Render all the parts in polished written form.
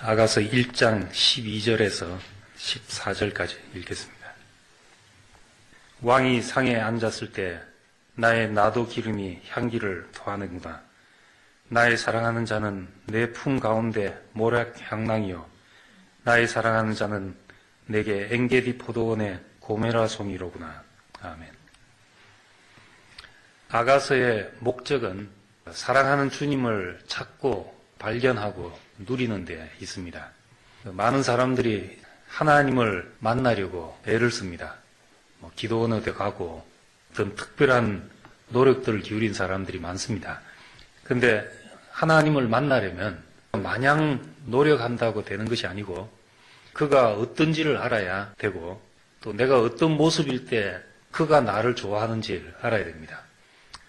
아가서 1장 12절에서 14절까지 읽겠습니다. 왕이 상에 앉았을 때 나의 나도 기름이 향기를 토하는구나. 나의 사랑하는 자는 내 품 가운데 모략향낭이요 나의 사랑하는 자는 내게 엔게디 포도원의 고메라 송이로구나. 아멘. 아가서의 목적은 사랑하는 주님을 찾고 발견하고 누리는 데 있습니다. 많은 사람들이 하나님을 만나려고 애를 씁니다. 기도원에도 가고 어떤 특별한 노력들을 기울인 사람들이 많습니다. 그런데 하나님을 만나려면 마냥 노력한다고 되는 것이 아니고 그가 어떤지를 알아야 되고 또 내가 어떤 모습일 때 그가 나를 좋아하는지를 알아야 됩니다.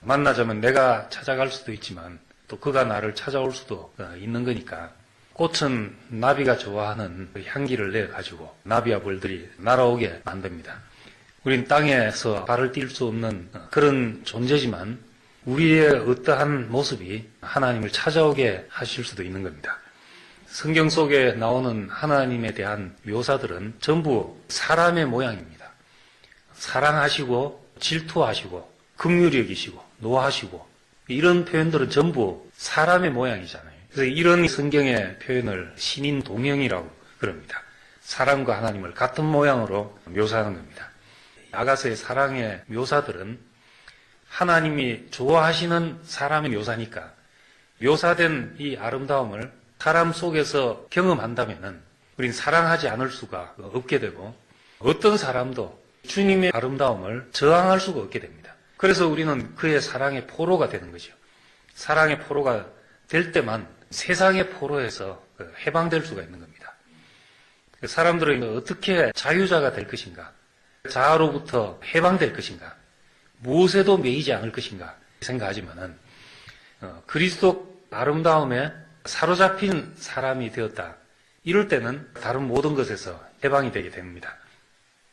만나자면 내가 찾아갈 수도 있지만 또 그가 나를 찾아올 수도 있는 거니까 꽃은 나비가 좋아하는 그 향기를 내가지고 나비와 벌들이 날아오게 만듭니다. 우린 땅에서 발을 띨 수 없는 그런 존재지만 우리의 어떠한 모습이 하나님을 찾아오게 하실 수도 있는 겁니다. 성경 속에 나오는 하나님에 대한 묘사들은 전부 사람의 모양입니다. 사랑하시고 질투하시고 긍휼히 여기시고 노하시고 이런 표현들은 전부 사람의 모양이잖아요. 그래서 이런 성경의 표현을 신인 동형이라고 그럽니다. 사람과 하나님을 같은 모양으로 묘사하는 겁니다. 아가서의 사랑의 묘사들은 하나님이 좋아하시는 사람의 묘사니까 묘사된 이 아름다움을 사람 속에서 경험한다면 우린 사랑하지 않을 수가 없게 되고 어떤 사람도 주님의 아름다움을 저항할 수가 없게 됩니다. 그래서 우리는 그의 사랑의 포로가 되는 거죠. 사랑의 포로가 될 때만 세상의 포로에서 해방될 수가 있는 겁니다. 사람들은 어떻게 자유자가 될 것인가? 자아로부터 해방될 것인가? 무엇에도 매이지 않을 것인가? 생각하지만은 그리스도 아름다움에 사로잡힌 사람이 되었다. 이럴 때는 다른 모든 것에서 해방이 되게 됩니다.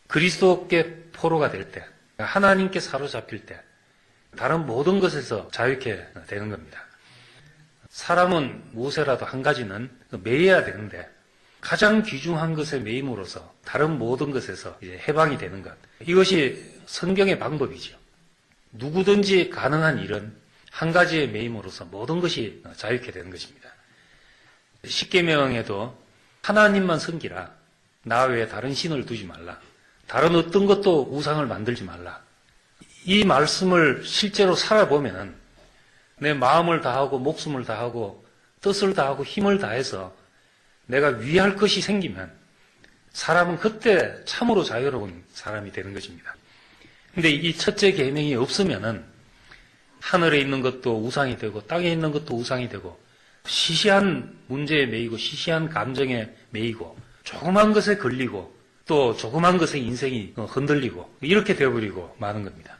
그리스도께 포로가 될 때, 하나님께 사로잡힐 때 다른 모든 것에서 자유케 되는 겁니다. 사람은 무엇에라도 한 가지는 매여야 되는데 가장 귀중한 것에 매임으로써 다른 모든 것에서 이제 해방이 되는 것. 이것이 성경의 방법이죠. 누구든지 가능한 일은 한 가지의 매임으로써 모든 것이 자유케 되는 것입니다. 십계명에도 하나님만 섬기라. 나 외에 다른 신을 두지 말라. 다른 어떤 것도 우상을 만들지 말라. 이 말씀을 실제로 살아보면 내 마음을 다하고 목숨을 다하고 뜻을 다하고 힘을 다해서 내가 위할 것이 생기면 사람은 그때 참으로 자유로운 사람이 되는 것입니다. 근데 이 첫째 계명이 없으면은 하늘에 있는 것도 우상이 되고 땅에 있는 것도 우상이 되고 시시한 문제에 매이고 시시한 감정에 매이고 조그만 것에 걸리고 또 조그만 것에 인생이 흔들리고 이렇게 되어버리고 마는 겁니다.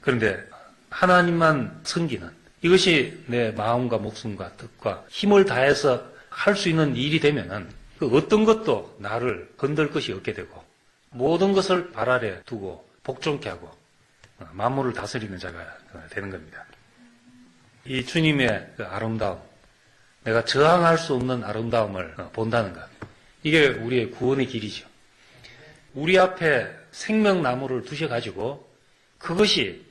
그런데 하나님만 섬기는 이것이 내 마음과 목숨과 뜻과 힘을 다해서 할 수 있는 일이 되면은 그 어떤 것도 나를 건들 것이 없게 되고 모든 것을 발 아래 두고 복종케 하고 만물을 다스리는 자가 되는 겁니다. 이 주님의 그 아름다움, 내가 저항할 수 없는 아름다움을 본다는 것, 이게 우리의 구원의 길이죠. 우리 앞에 생명나무를 두셔가지고 그것이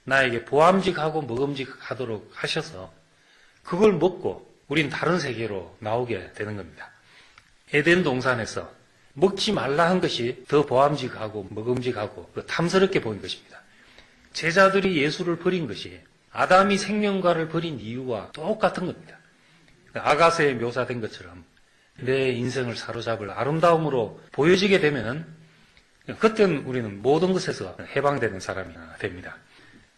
나에게 보암직하고 먹음직하도록 하셔서 그걸 먹고 우린 다른 세계로 나오게 되는 겁니다. 에덴 동산에서 먹지 말라 한 것이 더 보암직하고 먹음직하고 탐스럽게 보인 것입니다. 제자들이 예수를 버린 것이 아담이 생명과를 버린 이유와 똑같은 겁니다. 아가서에 묘사된 것처럼 내 인생을 사로잡을 아름다움으로 보여지게 되면 그때는 우리는 모든 것에서 해방되는 사람이 됩니다.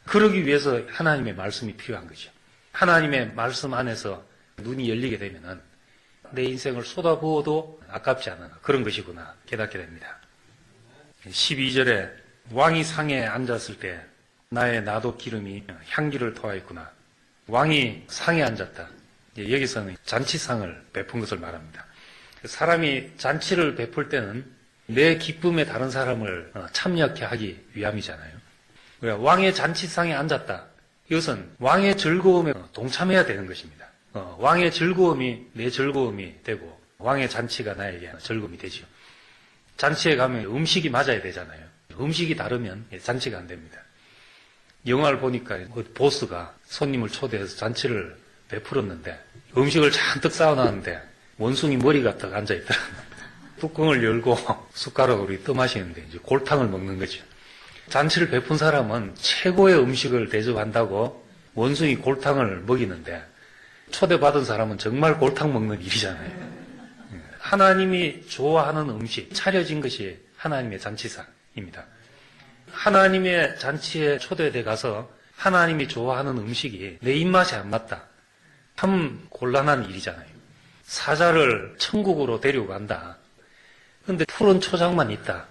그러기 위해서 하나님의 말씀이 필요한 거죠. 하나님의 말씀 안에서 눈이 열리게 되면 내 인생을 쏟아부어도 아깝지 않은 그런 것이구나 깨닫게 됩니다. 12절에 왕이 상에 앉았을 때 나의 나도 기름이 향기를 토하였구나. 왕이 상에 앉았다. 여기서는 잔치상을 베푼 것을 말합니다. 사람이 잔치를 베풀 때는 내 기쁨에 다른 사람을 참여하게 하기 위함이잖아요. 왕의 잔치상에 앉았다. 이것은 왕의 즐거움에 동참해야 되는 것입니다. 왕의 즐거움이 내 즐거움이 되고 왕의 잔치가 나에게 즐거움이 되죠. 잔치에 가면 음식이 맞아야 되잖아요. 음식이 다르면 잔치가 안 됩니다. 영화를 보니까 보스가 손님을 초대해서 잔치를 베풀었는데 음식을 잔뜩 쌓아놨는데 원숭이 머리가 딱 앉아있더라고요. 뚜껑을 열고 숟가락으로 떠마시는데 이제 골탕을 먹는 거죠. 잔치를 베푼 사람은 최고의 음식을 대접한다고 원숭이 골탕을 먹이는데 초대받은 사람은 정말 골탕 먹는 일이잖아요. 하나님이 좋아하는 음식, 차려진 것이 하나님의 잔치상입니다. 하나님의 잔치에 초대돼 가서 하나님이 좋아하는 음식이 내 입맛에 안 맞다. 참 곤란한 일이잖아요. 사자를 천국으로 데리고 간다. 근데 푸른 초장만 있다.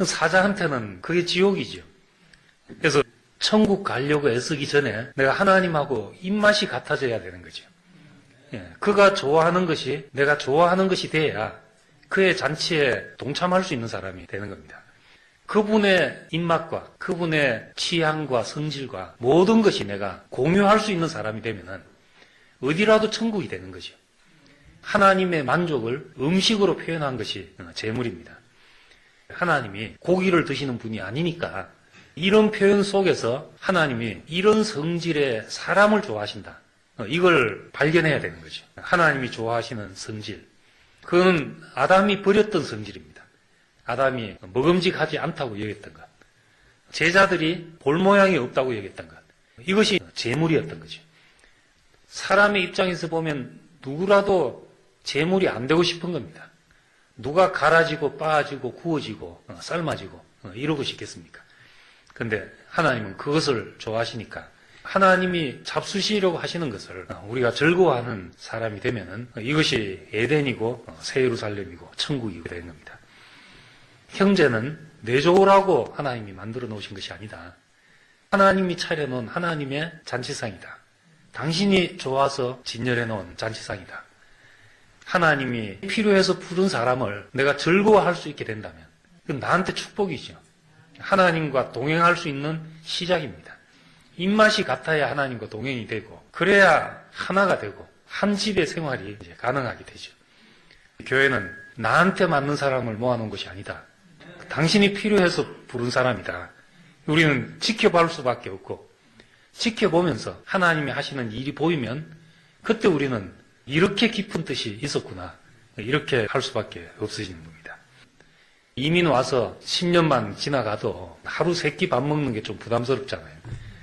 사자한테는 그게 지옥이죠. 그래서 천국 가려고 애쓰기 전에 내가 하나님하고 입맛이 같아져야 되는 거죠. 그가 좋아하는 것이 내가 좋아하는 것이 돼야 그의 잔치에 동참할 수 있는 사람이 되는 겁니다. 그분의 입맛과 그분의 취향과 성질과 모든 것이 내가 공유할 수 있는 사람이 되면은 어디라도 천국이 되는 거죠. 하나님의 만족을 음식으로 표현한 것이 제물입니다. 하나님이 고기를 드시는 분이 아니니까 이런 표현 속에서 하나님이 이런 성질의 사람을 좋아하신다. 이걸 발견해야 되는 거죠. 하나님이 좋아하시는 성질. 그건 아담이 버렸던 성질입니다. 아담이 먹음직하지 않다고 여겼던 것. 제자들이 볼 모양이 없다고 여겼던 것. 이것이 제물이었던 거죠. 사람의 입장에서 보면 누구라도 제물이 안 되고 싶은 겁니다. 누가 갈아지고 빠지고 구워지고 삶아지고 이러고 싶겠습니까? 근데 하나님은 그것을 좋아하시니까 하나님이 잡수시려고 하시는 것을 우리가 즐거워하는 사람이 되면은 이것이 에덴이고 새 예루살렘이고 천국이 되는 겁니다. 형제는 내 좋으라고 하나님이 만들어 놓으신 것이 아니다. 하나님이 차려놓은 하나님의 잔치상이다. 당신이 좋아서 진열해 놓은 잔치상이다. 하나님이 필요해서 부른 사람을 내가 즐거워할 수 있게 된다면 그건 나한테 축복이죠. 하나님과 동행할 수 있는 시작입니다. 입맛이 같아야 하나님과 동행이 되고 그래야 하나가 되고 한 집의 생활이 이제 가능하게 되죠. 교회는 나한테 맞는 사람을 모아놓은 것이 아니다. 당신이 필요해서 부른 사람이다. 우리는 지켜볼 수밖에 없고 지켜보면서 하나님이 하시는 일이 보이면 그때 우리는 이렇게 깊은 뜻이 있었구나. 이렇게 할 수밖에 없으시는 겁니다. 이민 와서 10년만 지나가도 하루 3끼 밥 먹는 게 좀 부담스럽잖아요.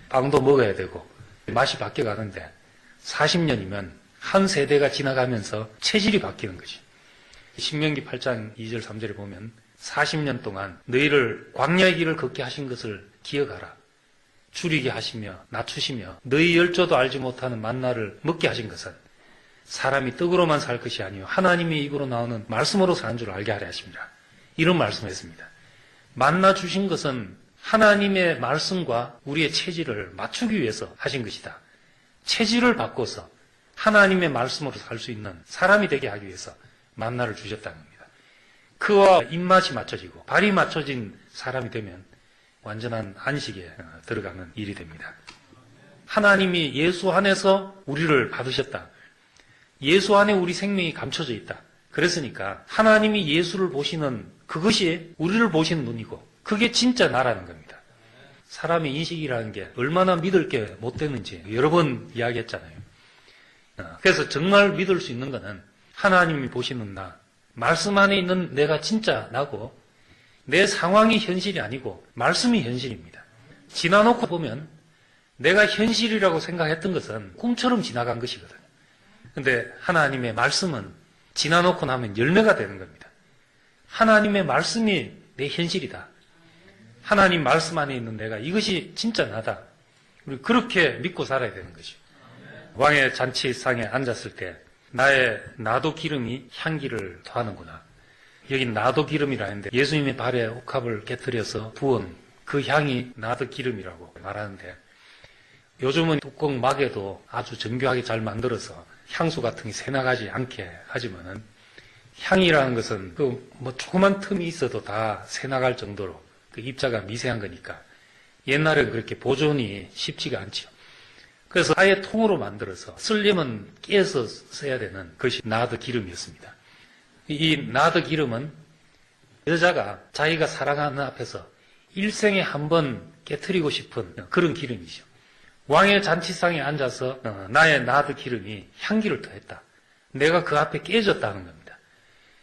빵도 먹어야 되고 맛이 바뀌어가는데 40년이면 한 세대가 지나가면서 체질이 바뀌는 거지. 신명기 8장 2절 3절에 보면 40년 동안 너희를 광야의 길을 걷게 하신 것을 기억하라. 줄이게 하시며 낮추시며 너희 열조도 알지 못하는 만나를 먹게 하신 것은 사람이 떡으로만 살 것이 아니요 하나님의 입으로 나오는 말씀으로 사는 줄 알게 하려 하십니다. 이런 말씀을 했습니다. 만나 주신 것은 하나님의 말씀과 우리의 체질을 맞추기 위해서 하신 것이다. 체질을 바꿔서 하나님의 말씀으로 살 수 있는 사람이 되게 하기 위해서 만나를 주셨다는 겁니다. 그와 입맛이 맞춰지고 발이 맞춰진 사람이 되면 완전한 안식에 들어가는 일이 됩니다. 하나님이 예수 안에서 우리를 받으셨다. 예수 안에 우리 생명이 감춰져 있다. 그랬으니까 하나님이 예수를 보시는 그것이 우리를 보시는 눈이고 그게 진짜 나라는 겁니다. 사람의 인식이라는 게 얼마나 믿을 게 못 되는지 여러 번 이야기했잖아요. 그래서 정말 믿을 수 있는 거는 하나님이 보시는 나, 말씀 안에 있는 내가 진짜 나고 내 상황이 현실이 아니고 말씀이 현실입니다. 지나놓고 보면 내가 현실이라고 생각했던 것은 꿈처럼 지나간 것이거든요. 근데 하나님의 말씀은 지나놓고 나면 열매가 되는 겁니다. 하나님의 말씀이 내 현실이다. 하나님 말씀 안에 있는 내가 이것이 진짜 나다. 우리 그렇게 믿고 살아야 되는 거죠. 왕의 잔치상에 앉았을 때 나의 나도 기름이 향기를 더하는구나. 여기 나도 기름이라 했는데 예수님의 발에 옥합을 깨뜨려서 부은 그 향이 나도 기름이라고 말하는데 요즘은 뚜껑 막에도 아주 정교하게 잘 만들어서 향수 같은 게 새나가지 않게 하지만은 향이라는 것은 그 뭐 조그만 틈이 있어도 다 새나갈 정도로 그 입자가 미세한 거니까 옛날에 그렇게 보존이 쉽지가 않죠. 그래서 아예 통으로 만들어서 쓰려면 깨서 써야 되는 것이 나드 기름이었습니다. 이 나드 기름은 여자가 자기가 사랑하는 앞에서 일생에 한 번 깨트리고 싶은 그런 기름이죠. 왕의 잔치상에 앉아서 나의 나드 기름이 향기를 더했다. 내가 그 앞에 깨졌다는 겁니다.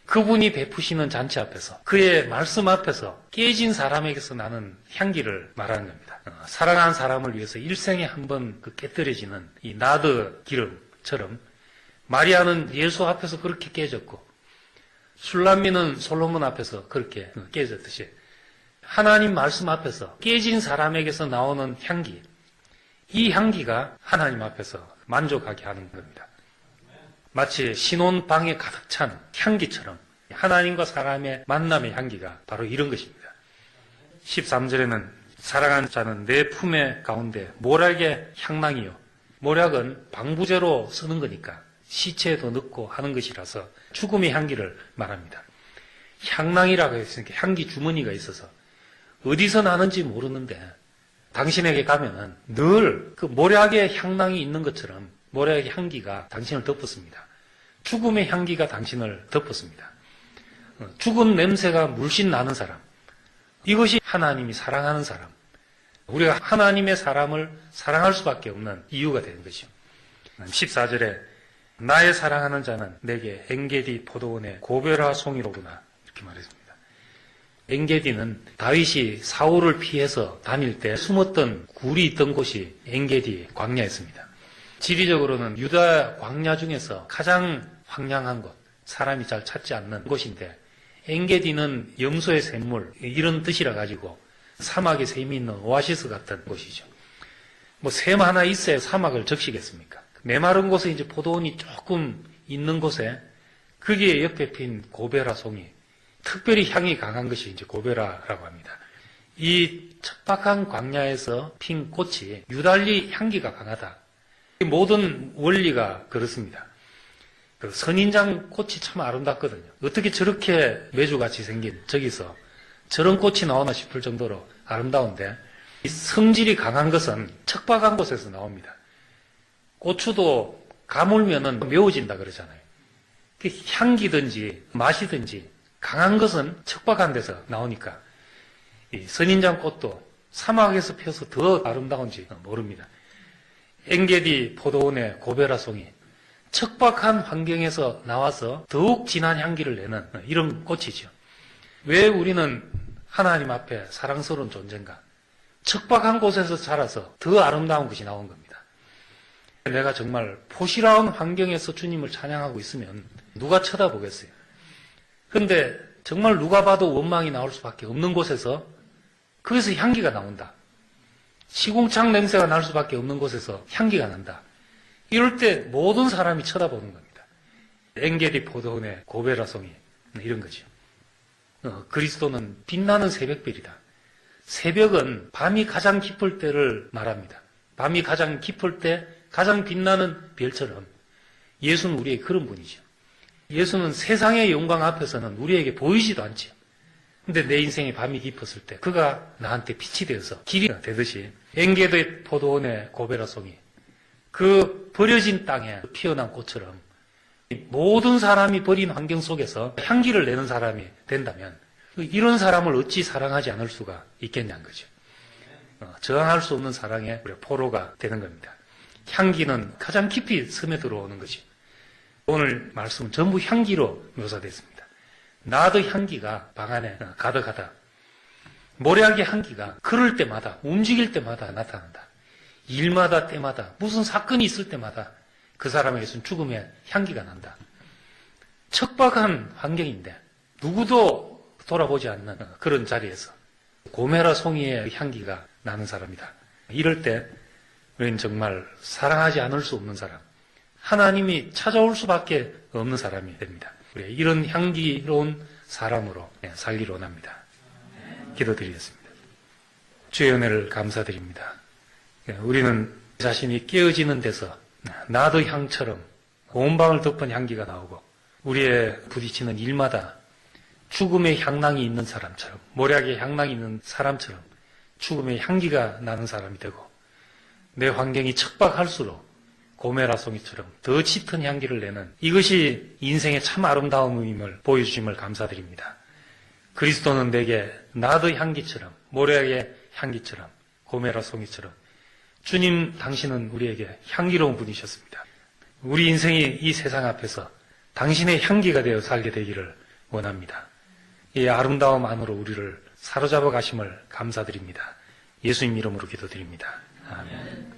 그분이 베푸시는 잔치 앞에서, 그의 말씀 앞에서 깨진 사람에게서 나는 향기를 말하는 겁니다. 사랑하는 사람을 위해서 일생에 한 번 깨뜨려지는 이 나드 기름처럼 마리아는 예수 앞에서 그렇게 깨졌고 술람미는 솔로몬 앞에서 그렇게 깨졌듯이 하나님 말씀 앞에서 깨진 사람에게서 나오는 향기, 이 향기가 하나님 앞에서 만족하게 하는 겁니다. 마치 신혼방에 가득 찬 향기처럼 하나님과 사람의 만남의 향기가 바로 이런 것입니다. 13절에는 사랑하는 자는 내 품에 가운데 모략의 향낭이요. 모략은 방부제로 쓰는 거니까 시체에도 넣고 하는 것이라서 죽음의 향기를 말합니다. 향낭이라고 했으니까 향기 주머니가 있어서 어디서 나는지 모르는데 당신에게 가면은 늘 그 모략의 향낭이 있는 것처럼 모략의 향기가 당신을 덮었습니다. 죽음의 향기가 당신을 덮었습니다. 죽은 냄새가 물씬 나는 사람. 이것이 하나님이 사랑하는 사람. 우리가 하나님의 사람을 사랑할 수밖에 없는 이유가 되는 것이죠. 14절에 나의 사랑하는 자는 내게 엔게디 포도원의 고베라 송이로구나 이렇게 말했습니다. 엔게디는 다윗이 사울을 피해서 다닐 때 숨었던 굴이 있던 곳이 엔게디 광야였습니다. 지리적으로는 유다 광야 중에서 가장 황량한 곳, 사람이 잘 찾지 않는 곳인데 엔게디는 염소의 샘물 이런 뜻이라 가지고 사막에 샘이 있는 오아시스 같은 곳이죠. 뭐 샘 하나 있어야 사막을 적시겠습니까? 메마른 곳에 이제 포도원이 조금 있는 곳에 거기에 옆에 핀 고베라 송이, 특별히 향이 강한 것이 이제 고베라라고 합니다. 이 척박한 광야에서 핀 꽃이 유달리 향기가 강하다. 모든 원리가 그렇습니다. 그 선인장 꽃이 참 아름답거든요. 어떻게 저렇게 메주같이 생긴 저기서 저런 꽃이 나오나 싶을 정도로 아름다운데 이 성질이 강한 것은 척박한 곳에서 나옵니다. 고추도 가물면은 매워진다 그러잖아요. 향기든지 맛이든지 강한 것은 척박한 데서 나오니까 이 선인장 꽃도 사막에서 피어서 더 아름다운지 모릅니다. 엔게디 포도원의 고베라 송이 척박한 환경에서 나와서 더욱 진한 향기를 내는 이런 꽃이죠. 왜 우리는 하나님 앞에 사랑스러운 존재인가? 척박한 곳에서 자라서 더 아름다운 것이 나온 겁니다. 내가 정말 포시라운 환경에서 주님을 찬양하고 있으면 누가 쳐다보겠어요? 그런데 정말 누가 봐도 원망이 나올 수밖에 없는 곳에서 거기서 향기가 나온다. 시궁창 냄새가 날 수밖에 없는 곳에서 향기가 난다. 이럴 때 모든 사람이 쳐다보는 겁니다. 엔게디 포도원의 고베라송이 이런 거죠. 그리스도는 빛나는 새벽별이다. 새벽은 밤이 가장 깊을 때를 말합니다. 밤이 가장 깊을 때 가장 빛나는 별처럼 예수는 우리에게 그런 분이죠. 예수는 세상의 영광 앞에서는 우리에게 보이지도 않죠. 근데 내 인생에 밤이 깊었을 때 그가 나한테 빛이 되어서 길이 되듯이 엔게디 포도원의 고베라송이 그 버려진 땅에 피어난 꽃처럼 모든 사람이 버린 환경 속에서 향기를 내는 사람이 된다면 이런 사람을 어찌 사랑하지 않을 수가 있겠냐는 거죠. 저항할 수 없는 사랑의 포로가 되는 겁니다. 향기는 가장 깊이 스며 들어오는 거죠. 오늘 말씀은 전부 향기로 묘사됐습니다. 나드 향기가 방 안에 가득하다. 모략의 향기가 그럴 때마다 움직일 때마다 나타난다. 일마다 때마다 무슨 사건이 있을 때마다 그 사람에게서는 죽음의 향기가 난다. 척박한 환경인데 누구도 돌아보지 않는 그런 자리에서 고메라 송이의 향기가 나는 사람이다. 이럴 때 우리는 정말 사랑하지 않을 수 없는 사람, 하나님이 찾아올 수밖에 없는 사람이 됩니다. 우리 이런 향기로운 사람으로 살기를 원합니다. 기도드리겠습니다. 주의 은혜를 감사드립니다. 우리는 자신이 깨어지는 데서 나도 향처럼 온 방을 덮은 향기가 나오고 우리의 부딪히는 일마다 죽음의 향낭이 있는 사람처럼 모략의 향낭이 있는 사람처럼 죽음의 향기가 나는 사람이 되고 내 환경이 척박할수록 고메라 송이처럼 더 짙은 향기를 내는 이것이 인생의 참 아름다움임을 보여주심을 감사드립니다. 그리스도는 내게 나드의 향기처럼, 모략의 향기처럼, 고메라 송이처럼, 주님 당신은 우리에게 향기로운 분이셨습니다. 우리 인생이 이 세상 앞에서 당신의 향기가 되어 살게 되기를 원합니다. 이 아름다움 안으로 우리를 사로잡아 가심을 감사드립니다. 예수님 이름으로 기도드립니다. 아멘.